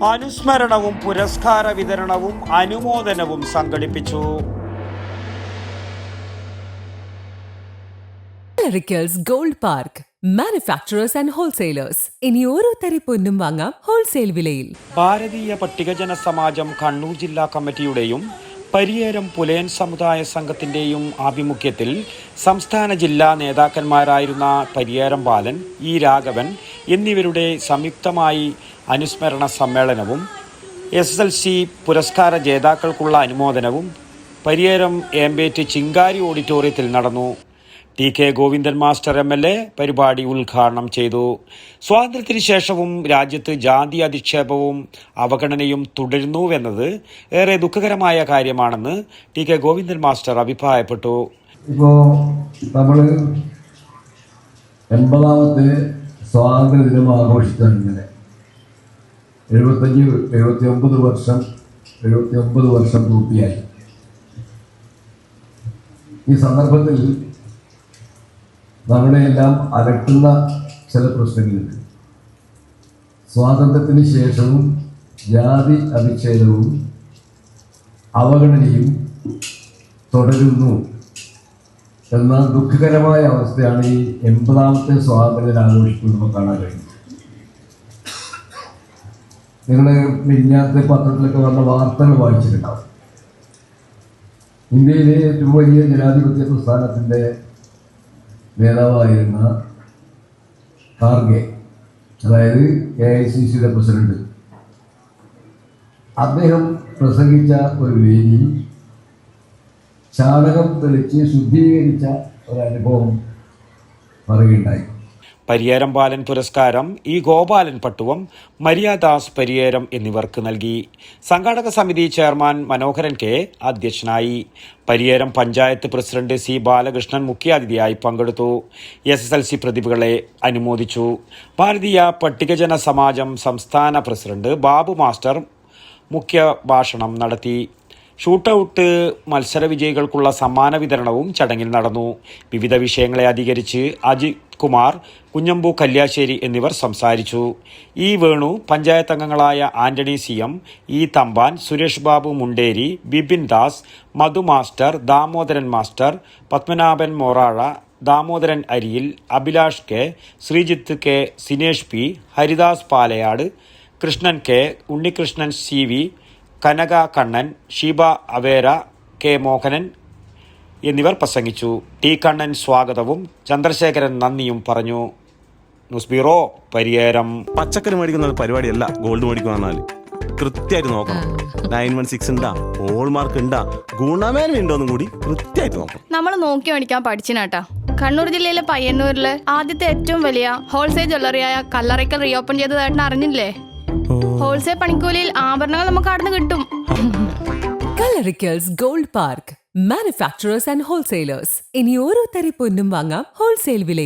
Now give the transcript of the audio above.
അനുസ്മരണവും പുരസ്കാര വിതരണവും അനുമോദനവും സംഘടിപ്പിച്ചു. Gold park manufacturers and wholesalers. ഇനി ഓരോ തരി പൊന്നും വാങ്ങാം ഹോൾസെയിൽ വിലയിൽ. ഭാരതീയ പട്ടികജന സമാജം കണ്ണൂർ ജില്ലാ കമ്മിറ്റിയുടെയും പരിയേരം പുലയൻ സമുദായ സംഘത്തിൻ്റെയും ആഭിമുഖ്യത്തിൽ സംസ്ഥാന ജില്ലാ നേതാക്കന്മാരായിരുന്ന പരിയേരം ബാലൻ, ഇ രാഘവൻ എന്നിവരുടെ സംയുക്തമായി അനുസ്മരണ സമ്മേളനവും SSLC പുരസ്കാര ജേതാക്കൾക്കുള്ള അനുമോദനവും പരിയേരം ഏമ്പേറ്റ് ചിങ്കാരി ഓഡിറ്റോറിയത്തിൽ നടന്നു. TK ഗോവിന്ദൻ മാസ്റ്റർ MLA പരിപാടി ഉദ്ഘാടനം ചെയ്തു. സ്വാതന്ത്ര്യത്തിന് ശേഷവും രാജ്യത്ത് ജാതി അധിക്ഷേപവും അവഗണനയും തുടരുന്നുവെന്നത് ഏറെ ദുഃഖകരമായ കാര്യമാണെന്ന് TK ഗോവിന്ദൻ മാസ്റ്റർ അഭിപ്രായപ്പെട്ടു. ഇപ്പോൾ നമ്മൾ 80ാമത്തെ സ്വാതന്ത്ര്യ ദിനം ആഘോഷിച്ചിങ്ങനെ 79 വർഷം പൂർത്തിയായി. ഈ സന്ദർഭത്തിൽ നമ്മളെയെല്ലാം അലട്ടുന്ന ചില പ്രശ്നങ്ങളുണ്ട്. സ്വാതന്ത്ര്യത്തിന് ശേഷവും ജാതി അധിക്ഷേപവും അവഗണനയും തുടരുന്നു എന്ന ദുഃഖകരമായ അവസ്ഥയാണ് ഈ 80ാമത്തെ സ്വാതന്ത്ര്യം ആഘോഷിക്കുന്നത് നമുക്ക് കാണാൻ കഴിയുന്നത്. നിങ്ങൾ മിനിഞ്ഞാത്തെ പത്രത്തിലൊക്കെ വന്ന വാർത്തകൾ വായിച്ചിട്ടുണ്ടാവും. ഇന്ത്യയിലെ ഏറ്റവും വലിയ ജനാധിപത്യ പ്രസ്ഥാനത്തിൻ്റെ നേതാവായിരുന്ന ഖാർഗെ, അതായത് AICCയുടെ പ്രസിഡന്റ്, അദ്ദേഹം പ്രസംഗിച്ച ഒരു വേദി ചാണകം തെളിച്ച് ശുദ്ധീകരിച്ച ഒരനുഭവം പറയുകയുണ്ടായി. പരിയേരം ബാലൻ പുരസ്കാരം ഇ ഗോപാലൻ പട്ടുവം, മരിയാദാസ് പരിയേരം എന്നിവർക്ക് നൽകി. സംഘാടക സമിതി ചെയർമാൻ മനോഹരൻ K അധ്യക്ഷനായി. പരിയേരം പഞ്ചായത്ത് പ്രസിഡന്റ് C ബാലകൃഷ്ണൻ മുഖ്യാതിഥിയായി പങ്കെടുത്തു. SSLC പ്രതിഭകളെ അനുമോദിച്ചു. ഭാരതീയ പട്ടികജന സമാജം സംസ്ഥാന പ്രസിഡന്റ് ബാബു മാസ്റ്റർ മുഖ്യ ഭാഷണം നടത്തി. ഷൂട്ടൌട്ട് മത്സര വിജയികൾക്കുള്ള സമ്മാന വിതരണവും ചടങ്ങിൽ നടന്നു. വിവിധ വിഷയങ്ങളെ അധികരിച്ച് അജിത് കുമാർ, കുഞ്ഞമ്പു കല്യാശ്ശേരി എന്നിവർ സംസാരിച്ചു. ഇ വേണു, പഞ്ചായത്ത് അംഗങ്ങളായ ആന്റണി CM, ഇ തമ്പാൻ, സുരേഷ് ബാബു മുണ്ടേരി, ബിപിൻ ദാസ്, മധു മാസ്റ്റർ, ദാമോദരൻ മാസ്റ്റർ, പത്മനാഭൻ മോറാഴ, ദാമോദരൻ അരിയിൽ, Abhilash K, Sreejith K, Sinesh P, Haridas Palayad, Krishnan K, Unnikrishnan CV, കനക കണ്ണൻ, ഷീബ അവേര, K മോഹനൻ എന്നിവർ പ്രസംഗിച്ചു. T കണ്ണൻ സ്വാഗതവും ചന്ദ്രശേഖരൻ നന്ദിയും പറഞ്ഞു. News bureau, Pariyaram. പച്ചക്കറി മേടിക്കുന്ന പരിപാടിയല്ല ഗോൾഡ് മേടിക്കുക എന്നാൽ കൃത്യമായിട്ട് നോക്കണം. 916 ഉണ്ടാ, ഹോൾമാർക്ക് ഉണ്ടാ, ഗുണമേന്മ ഉണ്ടോന്നും കൂടി കൃത്യമായിട്ട് നോക്കണം. നമ്മൾ നോക്കി മേടിക്കാൻ പഠിച്ചിനാട്ടാ. കണ്ണൂർ ജില്ലയിലെ പയ്യന്നൂരില് ആദ്യത്തെ ഏറ്റവും വലിയ ഹോൾസെയിൽ ജ്വല്ലറിയായ കല്ലറയ്ക്കൽ റീഓപ്പൺ ചെയ്തതായിട്ട് അറിഞ്ഞില്ലേ? ഹോൾസെയിൽ പണിക്കൂലിയിൽ ആഭരണങ്ങൾ നമുക്ക് അവിടെ കിട്ടും. Kallarickals gold park manufacturers and wholesalers. ഇനി ഓരോ തരി പൊന്നും വാങ്ങാം ഹോൾസെയിൽ വിലയിൽ.